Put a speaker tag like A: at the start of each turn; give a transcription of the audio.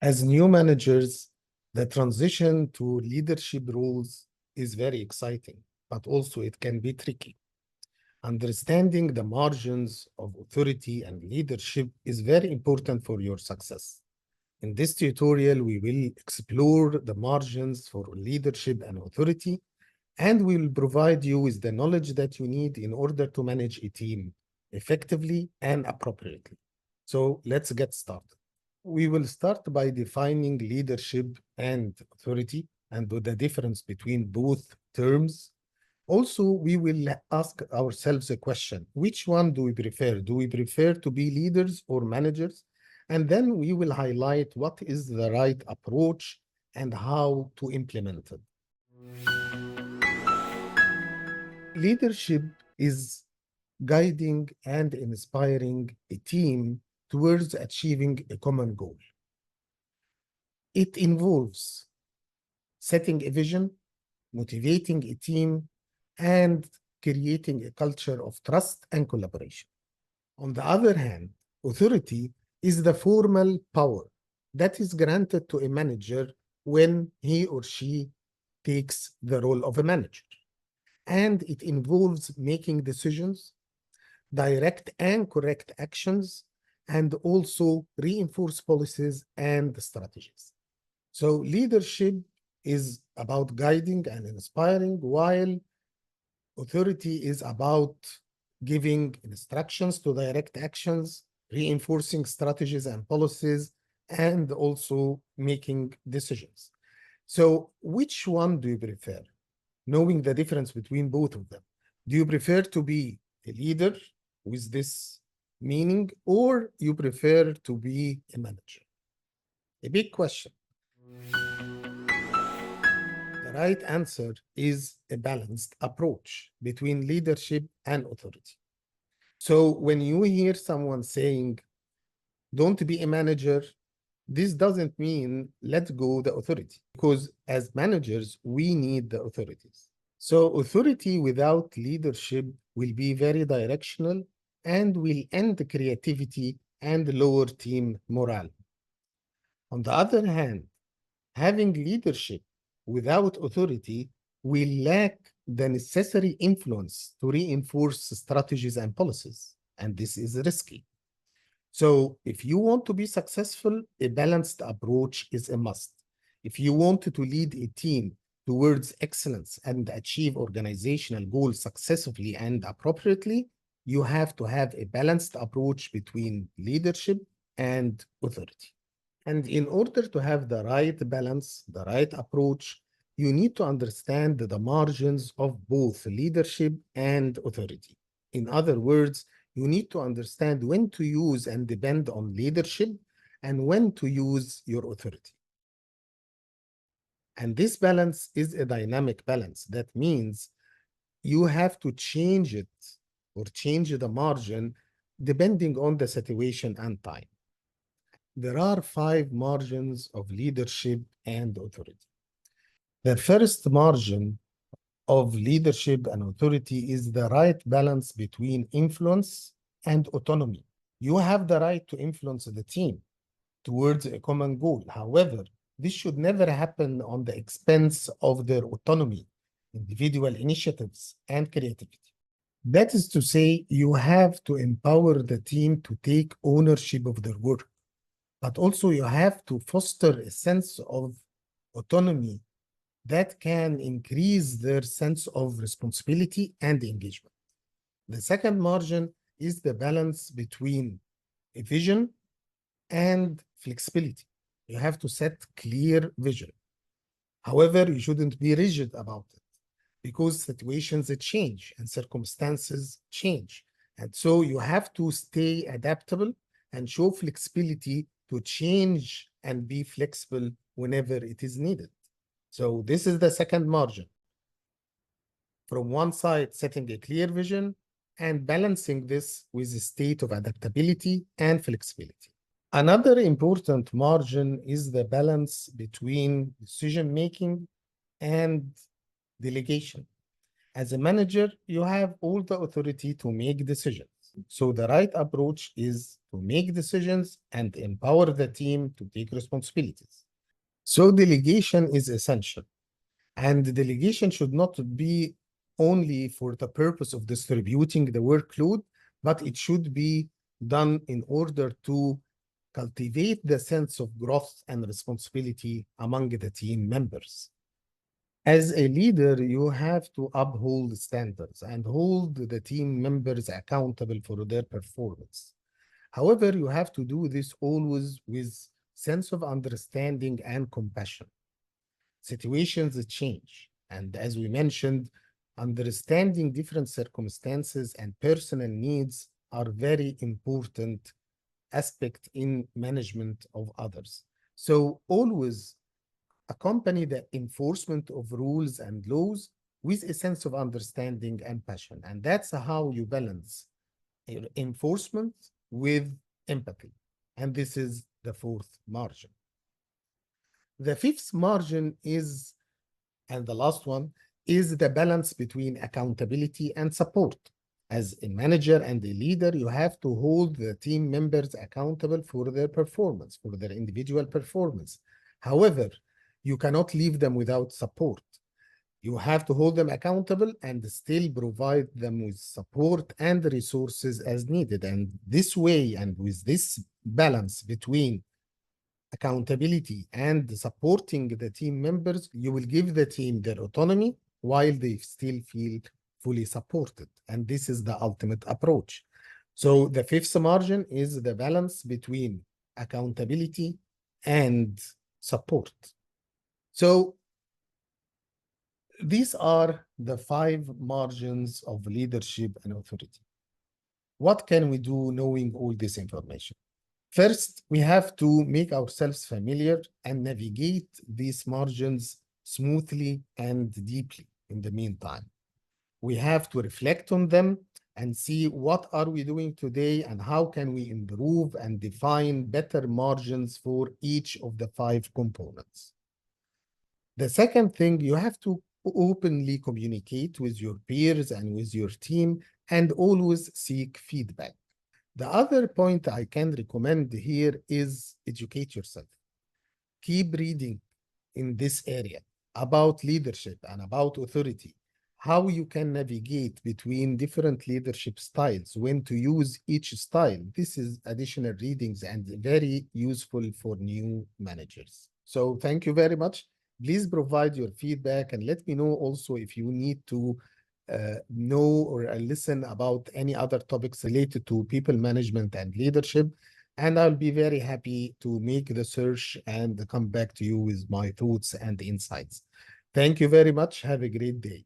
A: As new managers, the transition to leadership roles is very exciting, but also it can be tricky. Understanding the margins of authority and leadership is very important for your success. In this tutorial, we will explore the margins for leadership and authority, and we will provide you with the knowledge that you need in order to manage a team effectively and appropriately. So let's get started. We will start by defining leadership and authority and the difference between both terms. Also, we will ask ourselves a question: which one do we prefer? Do we prefer to be leaders or managers? And then we will highlight what is the right approach and how to implement it. Leadership is guiding and inspiring a team towards achieving a common goal. It involves setting a vision, motivating a team, and creating a culture of trust and collaboration. On the other hand, authority is the formal power that is granted to a manager when he or she takes the role of a manager. And it involves making decisions, direct and correct actions, and also reinforce policies and strategies. So leadership is about guiding and inspiring, while authority is about giving instructions to direct actions, reinforcing strategies and policies, and also making decisions. So which one do you prefer? Knowing the difference between both of them. Do you prefer to be a leader with this meaning, or you prefer to be a manager? A big question. The right answer is a balanced approach between leadership and authority. So when you hear someone saying, don't be a manager, this doesn't mean let go the authority, because as managers, we need the authorities. So authority without leadership will be very directional and will end creativity and lower team morale. On the other hand, having leadership without authority will lack the necessary influence to reinforce strategies and policies, and this is risky. So if you want to be successful, a balanced approach is a must. If you want to lead a team towards excellence and achieve organizational goals successfully and appropriately, you have to have a balanced approach between leadership and authority. And in order to have the right balance, the right approach, you need to understand the margins of both leadership and authority. In other words, you need to understand when to use and depend on leadership and when to use your authority. And this balance is a dynamic balance. That means you have to change it or change the margin depending on the situation and time. There are 5 margins of leadership and authority. The first margin of leadership and authority is the right balance between influence and autonomy. You have the right to influence the team towards a common goal. However, this should never happen on the expense of their autonomy, individual initiatives, and creativity. That is to say, you have to empower the team to take ownership of their work, but also you have to foster a sense of autonomy that can increase their sense of responsibility and engagement. The second margin is the balance between a vision and flexibility. You have to set clear vision. However, you shouldn't be rigid about it because situations change and circumstances change. And so you have to stay adaptable and show flexibility to change and be flexible whenever it is needed. So this is the second margin. From one side, setting a clear vision and balancing this with a state of adaptability and flexibility. Another important margin is the balance between decision-making and delegation. As a manager, you have all the authority to make decisions. So the right approach is to make decisions and empower the team to take responsibilities. So delegation is essential. And delegation should not be only for the purpose of distributing the workload, but it should be done in order to cultivate the sense of growth and responsibility among the team members. As a leader, you have to uphold standards and hold the team members accountable for their performance. However, you have to do this always with sense of understanding and compassion. Situations change, and as we mentioned, understanding different circumstances and personal needs are very important aspect in management of others. So always accompany the enforcement of rules and laws with a sense of understanding and passion. And that's how you balance enforcement with empathy. And this is the fourth margin. The fifth margin is, and the last one, is the balance between accountability and support. As a manager and a leader, you have to hold the team members accountable for their performance, for their individual performance. However, you cannot leave them without support. You have to hold them accountable and still provide them with support and resources as needed. And this way, and with this balance between accountability and supporting the team members, you will give the team their autonomy while they still feel fully supported. And this is the ultimate approach. So the fifth margin is the balance between accountability and support. So these are the 5 margins of leadership and authority. What can we do knowing all this information? First, we have to make ourselves familiar and navigate these margins smoothly and deeply in the meantime. We have to reflect on them and see what are we doing today and how can we improve and define better margins for each of the 5 components. The second thing, you have to openly communicate with your peers and with your team and always seek feedback. The other point I can recommend here is educate yourself. Keep reading in this area about leadership and about authority, how you can navigate between different leadership styles, when to use each style. This is additional readings and very useful for new managers. So thank you very much. Please provide your feedback and let me know also if you need to know or listen about any other topics related to people management and leadership. And I'll be very happy to make the search and come back to you with my thoughts and insights. Thank you very much. Have a great day.